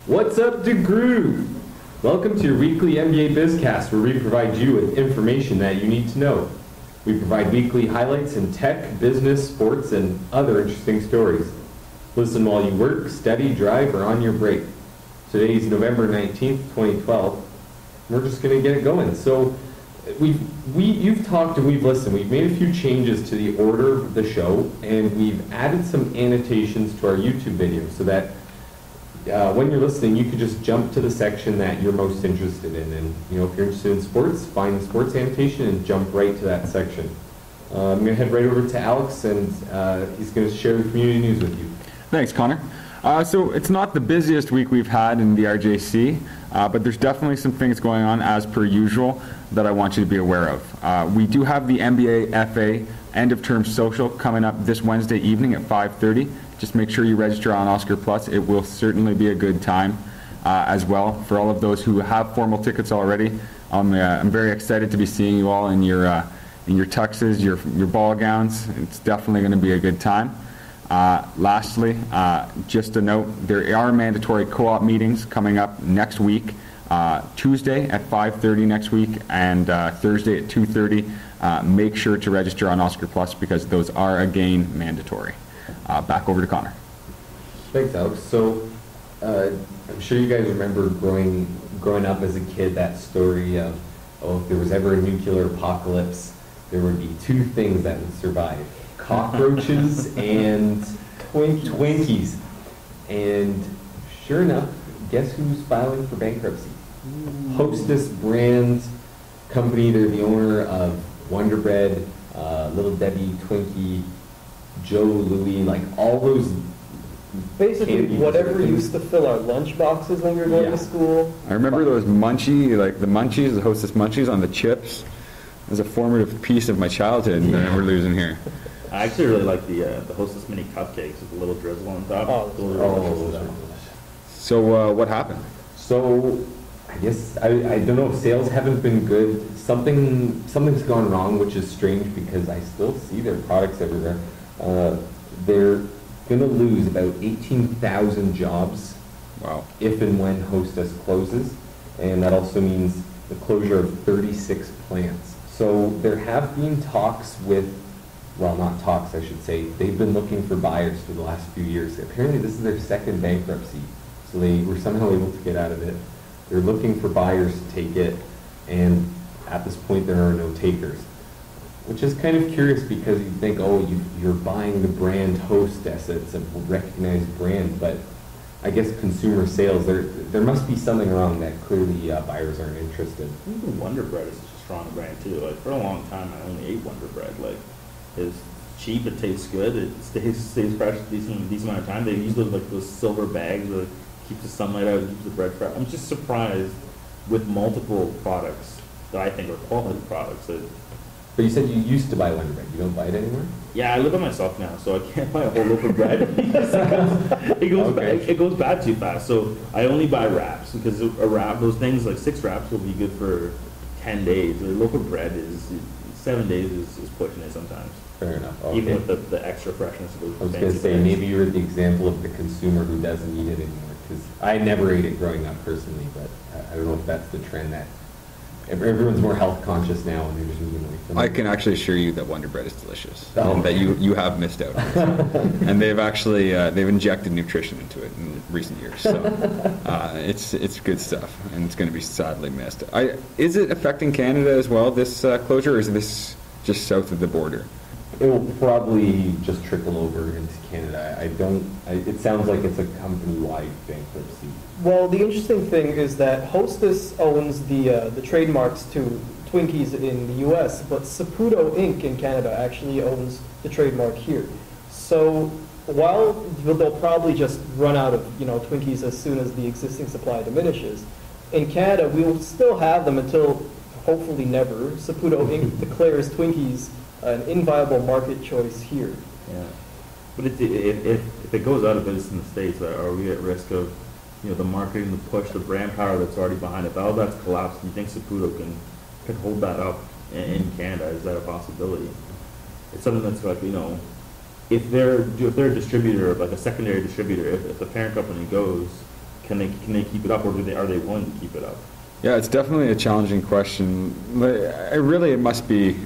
What's up, Degroote? Welcome to your weekly NBA Bizcast, where we provide you with information that you need to know. We provide weekly highlights in tech, business, sports, and other interesting stories. Listen while you work, study, drive, or on your break. Today's November 19th, 2012. We're just going to get it going. So, you've talked and we've listened. We've made a few changes to the order of the show, and we've added some annotations to our YouTube video so that when you're listening, you could just jump to the section that you're most interested in. And if you're interested in sports, find the sports annotation and jump right to that section. I'm going to head right over to Alex, and he's going to share the community news with you. Thanks, Connor. So it's not the busiest week we've had in the RJC, but there's definitely some things going on as per usual that I want you to be aware of. We do have the NBA FA end of term social coming up this Wednesday evening at 5:30. Just make sure you register on Oscar Plus. It will certainly be a good time as well. For all of those who have formal tickets already, I'm very excited to be seeing you all in your tuxes, your ball gowns. It's definitely going to be a good time. Lastly, just a note, there are mandatory co-op meetings coming up next week, Tuesday at 5:30 next week, and Thursday at 2:30. Make sure to register on Oscar Plus because those are again mandatory. Back over to Connor. Thanks, Alex. So, I'm sure you guys remember growing up as a kid, that story of, if there was ever a nuclear apocalypse, there would be two things that would survive: cockroaches and Twinkies. And sure enough, guess who's filing for bankruptcy? Hostess brand company. They're the owner of Wonder Bread, Little Debbie, Twinkie, Joe Louie, like all those. Basically, whatever used to fill our lunch boxes when we were going to school. I remember those the Munchies, the Hostess Munchies on the chips. It was a formative piece of my childhood that we're losing here. I actually really like the Hostess mini cupcakes with a little drizzle on top. So what happened? So I guess I don't know if sales haven't been good. Something's gone wrong, which is strange because I still see their products everywhere. They're going to lose about 18,000 jobs. Wow. If and when Hostess closes, and that also means the closure of 36 plants. So there have been talks with, well, not talks, I should say. They've been looking for buyers for the last few years. Apparently this is their second bankruptcy, so they were somehow able to get out of it. They're looking for buyers to take it, and at this point there are no takers. Which is kind of curious because you think, you're buying the brand Hostess, it's a recognized brand, but I guess consumer sales, there must be something wrong that clearly buyers aren't interested. Even Wonder Bread is such a strong brand too. Like for a long time, I only ate Wonder Bread. Like it's cheap, it tastes good, it stays fresh a decent amount of time. They use those silver bags that keep the sunlight out and keep the bread fresh. I'm just surprised with multiple products that I think are quality products. But you said you used to buy Wonder Bread. You don't buy it anymore? Yeah, I live by myself now, so I can't buy a whole loaf of bread. It goes bad too fast. So I only buy wraps because those things like 6 wraps will be good for 10 days. A loaf of bread is 7 days is pushing it sometimes. Fair enough. Okay. Even with the extra freshness of those. I was going to say maybe you're the example of the consumer who doesn't eat it anymore. Because I never ate it growing up personally, but I don't know if that's the trend that. Everyone's more health conscious now, and they're just moving away from it. I can actually assure you that Wonder Bread is delicious, and that you have missed out. And they've actually they've injected nutrition into it in recent years, so it's good stuff, and it's going to be sadly missed. Is it affecting Canada as well? This closure, or is this just south of the border? It will probably just trickle over into Canada. It sounds like it's a company-wide bankruptcy. Well, the interesting thing is that Hostess owns the trademarks to Twinkies in the U.S., but Saputo Inc. in Canada actually owns the trademark here. So while they'll probably just run out of Twinkies as soon as the existing supply diminishes, in Canada we will still have them until hopefully never Saputo Inc. declares Twinkies an inviable market choice here. Yeah, but if it goes out of business in the States, are we at risk of the marketing, the push, the brand power that's already behind it? If all that's collapsed, do you think Saputo can hold that up in Canada? Is that a possibility? It's something that's like if they're a distributor, like a secondary distributor, if the parent company goes, can they keep it up, or are they willing to keep it up? Yeah, it's definitely a challenging question. It must be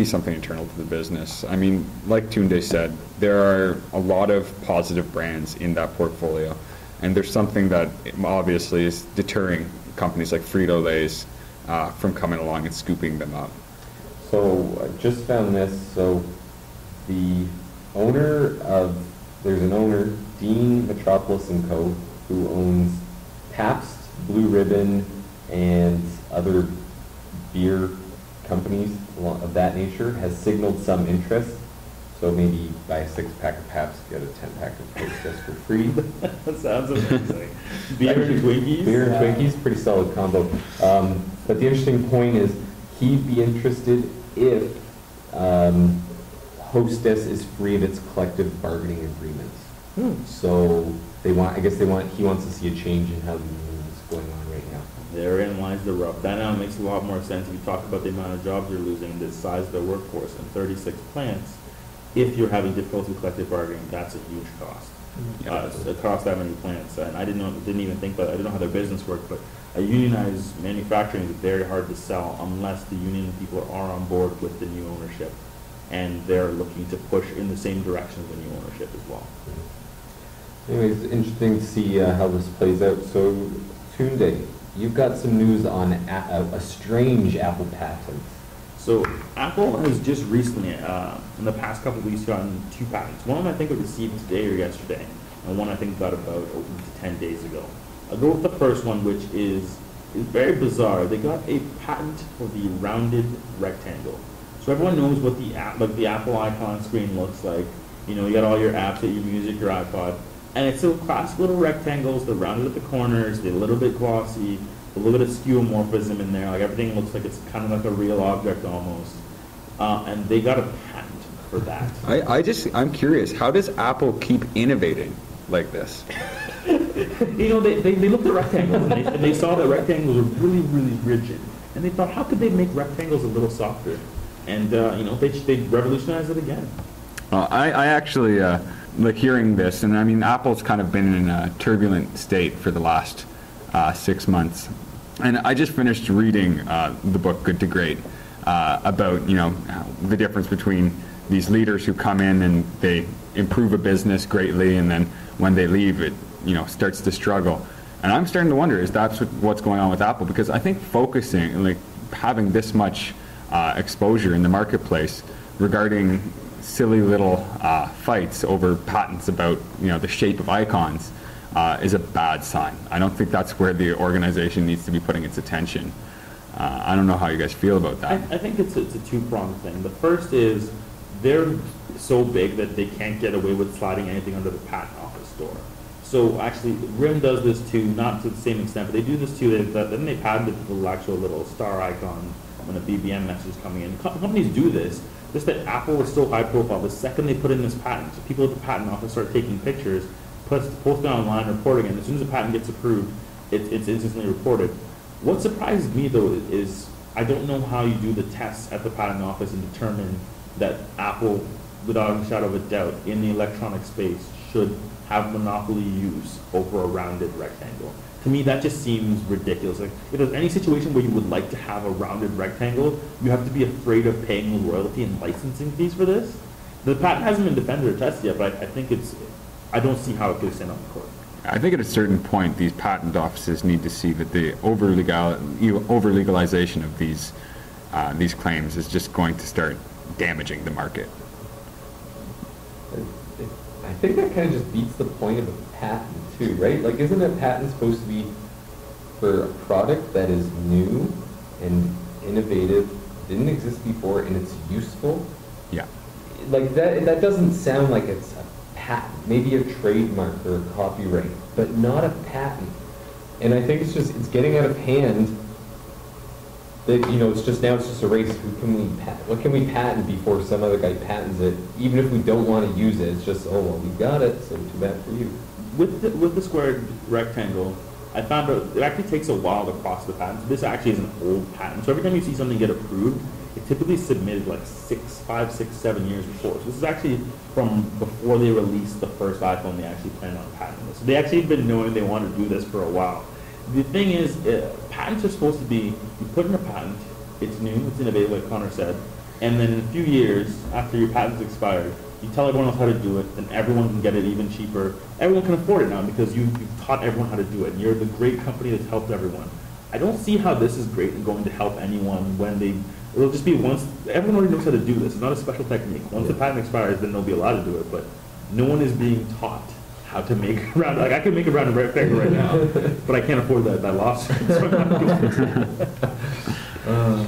something internal to the business. I mean, like Tunde said, there are a lot of positive brands in that portfolio, and there's something that obviously is deterring companies like Frito-Lay's from coming along and scooping them up. So I just found this. So there's an owner, Dean Metropolis & Co., who owns Pabst, Blue Ribbon, and other beer companies of that nature, has signaled some interest. So maybe buy a 6-pack of Pabst, get a 10-pack of Hostess for free. That sounds amazing. Beer and Twinkies? Beer and Twinkies, pretty solid combo. But the interesting point is, he'd be interested if Hostess is free of its collective bargaining agreements. So he wants to see a change in how the union is going on right now. Therein lies the rub. That now makes a lot more sense if you talk about the amount of jobs you're losing, the size of the workforce, and 36 plants. If you're having difficulty with collective bargaining, that's a huge cost. Across that many plants, and I didn't even think about it. I didn't know how their business worked, but a unionized manufacturing is very hard to sell unless the union people are on board with the new ownership, and they're looking to push in the same direction as the new ownership as well. Anyways, interesting to see how this plays out. So, Tunde, you've got some news on a strange Apple patent. So Apple has just recently, in the past couple of weeks, gotten 2 patents. One I think it received today or yesterday, and one I think got about 8 to 10 days ago. I'll go with the first one, which is very bizarre. They got a patent for the rounded rectangle. So everyone knows what the Apple icon screen looks like. You know, you got all your apps, your music, your iPod, and it's little classic little rectangles. They're rounded at the corners. They're a little bit glossy. A little bit of skeuomorphism in there, like everything looks like it's kind of like a real object almost. And they got a patent for that. I'm curious, how does Apple keep innovating like this? You know, they looked at rectangles and they saw that rectangles were really, really rigid. And they thought, how could they make rectangles a little softer? And, they revolutionized it again. I actually, like hearing this, and I mean, Apple's kind of been in a turbulent state for the last 6 months. And I just finished reading the book Good to Great about, the difference between these leaders who come in and they improve a business greatly, and then when they leave, it, starts to struggle. And I'm starting to wonder, is that what's going on with Apple? Because I think focusing, like having this much exposure in the marketplace regarding silly little fights over patents about, the shape of icons, is a bad sign. I don't think that's where the organization needs to be putting its attention. I don't know how you guys feel about that. I think it's a two-pronged thing. The first is they're so big that they can't get away with sliding anything under the patent office door. So actually, RIM does this too, not to the same extent, but they do this too. Then they patented the actual little star icon when a BBM message is coming in. Companies do this. Just that Apple was so high profile, the second they put in this patent, so people at the patent office start taking pictures, post it online, reporting it, and as soon as the patent gets approved, it's instantly reported. What surprises me though is I don't know how you do the tests at the patent office and determine that Apple, without a shadow of a doubt, in the electronic space, should have monopoly use over a rounded rectangle. To me, that just seems ridiculous. Like, if there's any situation where you would like to have a rounded rectangle, you have to be afraid of paying the royalty and licensing fees for this. The patent hasn't been defended or tested yet, but I think I don't see how it could stand on the court. I think at a certain point, these patent offices need to see that the over-legalization of these claims is just going to start damaging the market. I think that kind of just beats the point of a patent too, right? Like, isn't a patent supposed to be for a product that is new and innovative, didn't exist before, and it's useful? Yeah. Like, that doesn't sound like it's a patent. Maybe a trademark or a copyright, but not a patent. And I think it's getting out of hand. That, it's just a race. What can we patent before some other guy patents it? Even if we don't want to use it, it's just, oh well, we got it, so too bad for you. With the square rectangle, I found out it actually takes a while to cross the patent. This actually is an old patent, so every time you see something get approved, they typically submitted like 5, 6, 7 years before. So this is actually from before they released the first iPhone. They actually planned on patenting this. So they actually have been knowing they want to do this for a while. The thing is, patents are supposed to be, you put in a patent, it's new, it's innovative, like Connor said, and then in a few years, after your patent's expired, you tell everyone else how to do it, then everyone can get it even cheaper. Everyone can afford it now because you've taught everyone how to do it, and you're the great company that's helped everyone. I don't see how this is great and going to help anyone when it'll just be once, everyone already knows how to do this. It's not a special technique. Once the patent expires, then they'll be allowed to do it, but no one is being taught how to make a round. Like, I can make a round rectangle right now, but I can't afford that lawsuit. So I'm not doing it.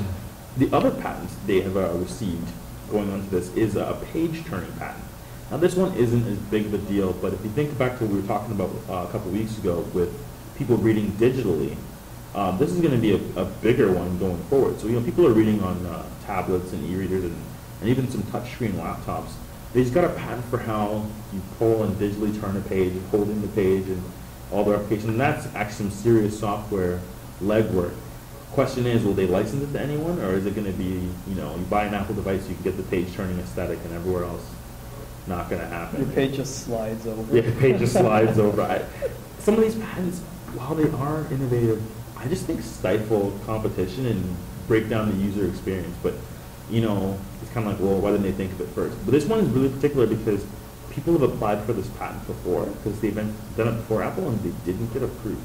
The other patents they have received going on to this is a page-turning patent. Now, this one isn't as big of a deal, but if you think back to what we were talking about a couple weeks ago with people reading digitally, this is going to be a bigger one going forward. So, people are reading on tablets and e-readers and even some touchscreen laptops. They just got a patent for how you pull and digitally turn a page and holding the page and all their applications. And that's actually some serious software legwork. Question is, will they license it to anyone, or is it going to be, you buy an Apple device, you can get the page turning aesthetic, and everywhere else, not going to happen. Your page just slides over. Yeah, your page just slides over. Some of these patents, while they are innovative, I just think stifle competition and break down the user experience. But, it's kind of like, well, why didn't they think of it first? But this one is really particular because people have applied for this patent before, because they've done it before Apple, and they didn't get approved.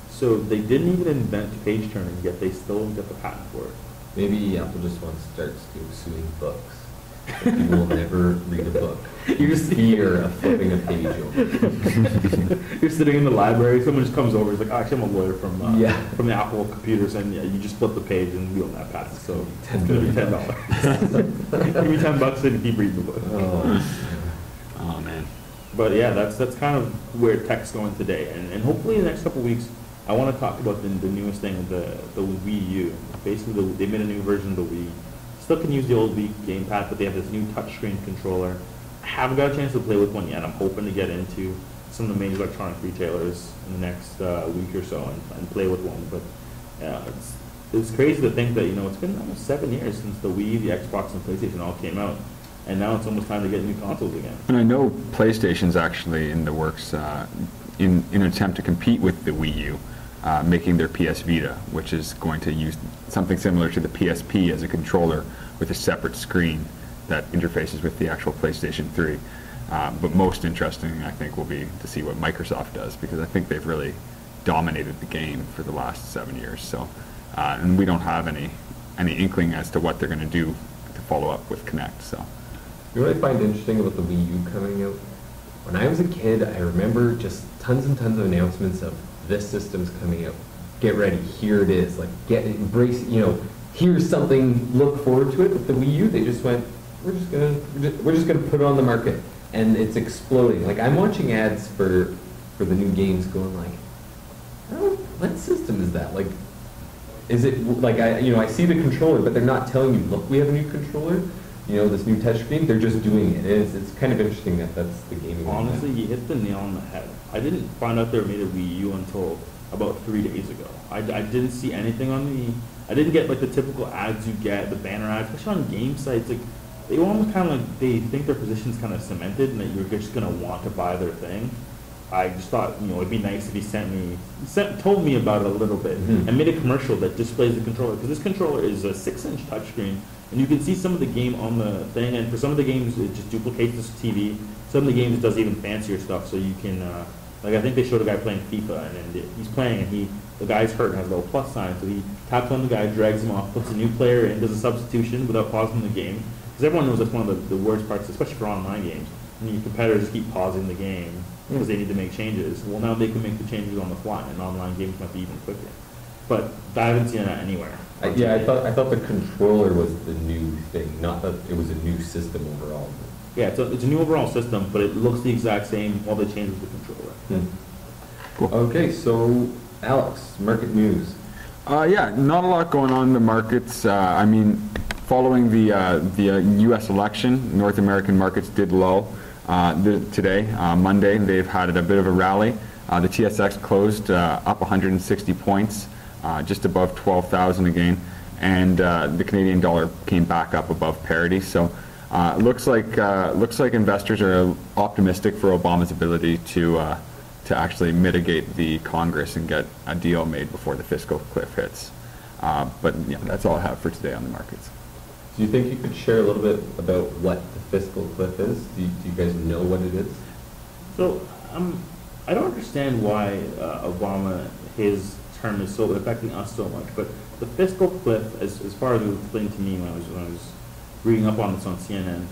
So they didn't even invent page turning, yet they still don't get the patent for it. Maybe Apple just wants to start suing books. You will never read a book. You just fear of flipping a page over. You're sitting in the library, someone just comes over, he's like, actually, I'm a lawyer from the Apple computers, and you just flip the page and we own that patent. So it's going to be $10. Give me $10 and keep reading the book. Oh man. But yeah, that's kind of where tech's going today. And hopefully in the next couple of weeks, I want to talk about the newest thing, the Wii U. Basically, they made a new version of the Wii. Still can use the old Wii gamepad, but they have this new touchscreen controller. I haven't got a chance to play with one yet. I'm hoping to get into some of the major electronic retailers in the next week or so and play with one. But it's crazy to think that, it's been almost 7 years since the Wii, the Xbox, and PlayStation all came out. And now it's almost time to get new consoles again. And I know PlayStation's actually in the works in an attempt to compete with the Wii U. Making their PS Vita, which is going to use something similar to the PSP as a controller with a separate screen that interfaces with the actual PlayStation 3. But most interesting, I think, will be to see what Microsoft does, because I think they've really dominated the game for the last 7 years. So, and we don't have any inkling as to what they're going to do to follow up with Kinect. So, You know what I find interesting about the Wii U coming out? When I was a kid, I remember just tons and tons of announcements of this system's coming out. Get ready, here it is. Like, embrace, here's something, look forward to it. With the Wii U, they just went, we're just gonna put it on the market, and it's exploding. Like, I'm watching ads for the new games, going like, what system is that? Like, is it like I see the controller, but they're not telling you, look, we have a new controller. This new touchscreen, they're just doing it. It's kind of interesting that that's the game. Honestly, you hit the nail on the head. I didn't find out they made a Wii U until about 3 days ago. I didn't see anything I didn't get like the typical ads you get, the banner ads, especially on game sites. Like, they almost kind of like, they think their position's kind of cemented and that you're just going to want to buy their thing. I just thought, it'd be nice if he told me about it a little bit and made a commercial that displays the controller. Because this controller is a 6-inch touchscreen. And you can see some of the game on the thing, and for some of the games it just duplicates this TV. Some of the games it does even fancier stuff, so you can, I think they showed a guy playing FIFA, and he's playing, and the guy's hurt, has a little plus sign, so he taps on the guy, drags him off, puts a new player in, does a substitution without pausing the game. Because everyone knows that's one of the worst parts, especially for online games. And your competitors keep pausing the game because they need to make changes. Well, now they can make the changes on the fly, and online games might be even quicker. But I haven't seen that anywhere. I thought the controller was the new thing, not that it was a new system overall. Yeah, it's a new overall system, but it looks the exact same. All the changes with the controller. Cool. Okay, so Alex, market news. Yeah, not a lot going on in the markets. Following the U.S. election, North American markets did low today, Monday. They've had a bit of a rally. The TSX closed up 160 points. Just above 12,000 again, and the Canadian dollar came back up above parity. So looks like investors are optimistic for Obama's ability to actually mitigate the Congress and get a deal made before the fiscal cliff hits. But yeah, that's all I have for today on the markets. Do you think you could share a little bit about what the fiscal cliff is? Do you guys know what it is? So I don't understand why Obama, his term is so affecting us so much, but the fiscal cliff, as far as it was explained to me when I was reading up on this on CNN,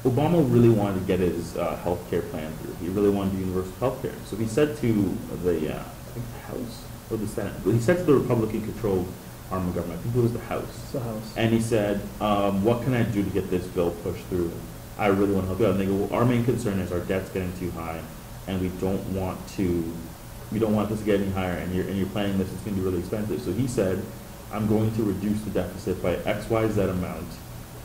Obama really wanted to get his health care plan through. He really wanted universal health care. So he said to the, I think the House or the Senate, he said to the Republican-controlled arm of government, I think it was the House. It's the House. And he said, what can I do to get this bill pushed through? I really want to help you out. And they go, well, our main concern is our debt's getting too high, and we don't want this to get any higher, and you're planning this, it's going to be really expensive. So he said, I'm going to reduce the deficit by XYZ amount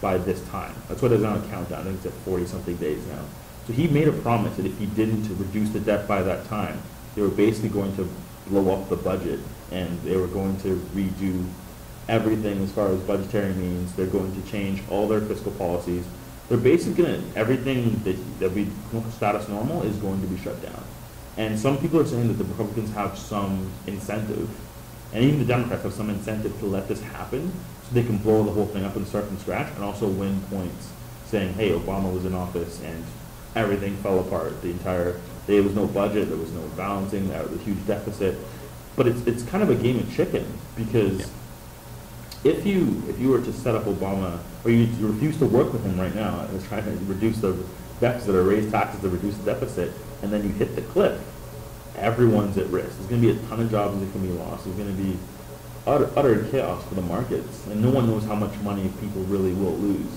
by this time. That's what is on a countdown. I think it's at 40-something days now. So he made a promise that if he didn't reduce the debt by that time, they were basically going to blow up the budget, and they were going to redo everything as far as budgetary means. They're going to change all their fiscal policies. They're basically going to, everything that we status normal is going to be shut down. And some people are saying that the Republicans have some incentive, and even the Democrats have some incentive to let this happen, so they can blow the whole thing up and start from scratch, and also win points, saying, hey, Obama was in office and everything fell apart. There was no budget, there was no balancing, there was a huge deficit. But it's kind of a game of chicken, because if you were to set up Obama, or you refuse to work with him right now and trying to reduce the deficit or raise taxes to reduce the deficit, and then you hit the cliff, everyone's at risk. There's going to be a ton of jobs that can be lost. There's going to be utter chaos for the markets, and no one knows how much money people really will lose.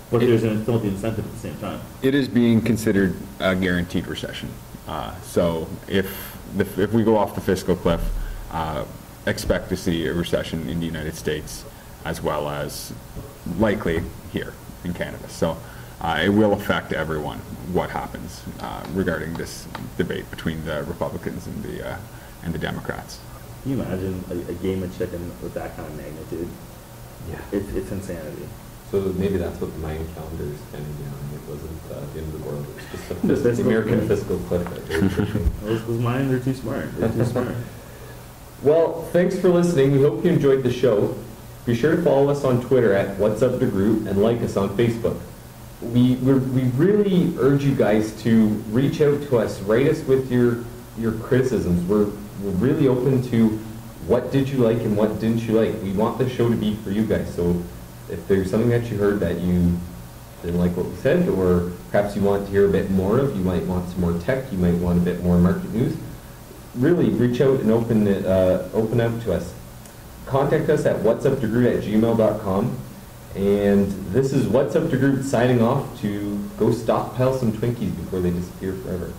But there's still the incentive at the same time. It is being considered a guaranteed recession. So if we go off the fiscal cliff, expect to see a recession in the United States as well as likely here in Canada. So it will affect everyone what happens regarding this debate between the Republicans and the Democrats. Can you imagine a game of chicken with that kind of magnitude? Yeah. It's insanity. So maybe that's what the Mayan calendar is kind of doing. It wasn't the end of the world. It was just the American fiscal cliff. Those Mayans, they're too smart. They're too smart. Well, thanks for listening. We hope you enjoyed the show. Be sure to follow us on Twitter at What's Up Degroote and like us on Facebook. We really urge you guys to reach out to us. Write us with your criticisms. We're really open to what did you like and what didn't you like. We want the show to be for you guys. So if there's something that you heard that you didn't like what we said, or perhaps you want to hear a bit more of, you might want some more tech, you might want a bit more market news, really reach out and open up to us. Contact us at whatsupdegroote@gmail.com. And this is What's Up Degroote signing off to go stockpile some Twinkies before they disappear forever.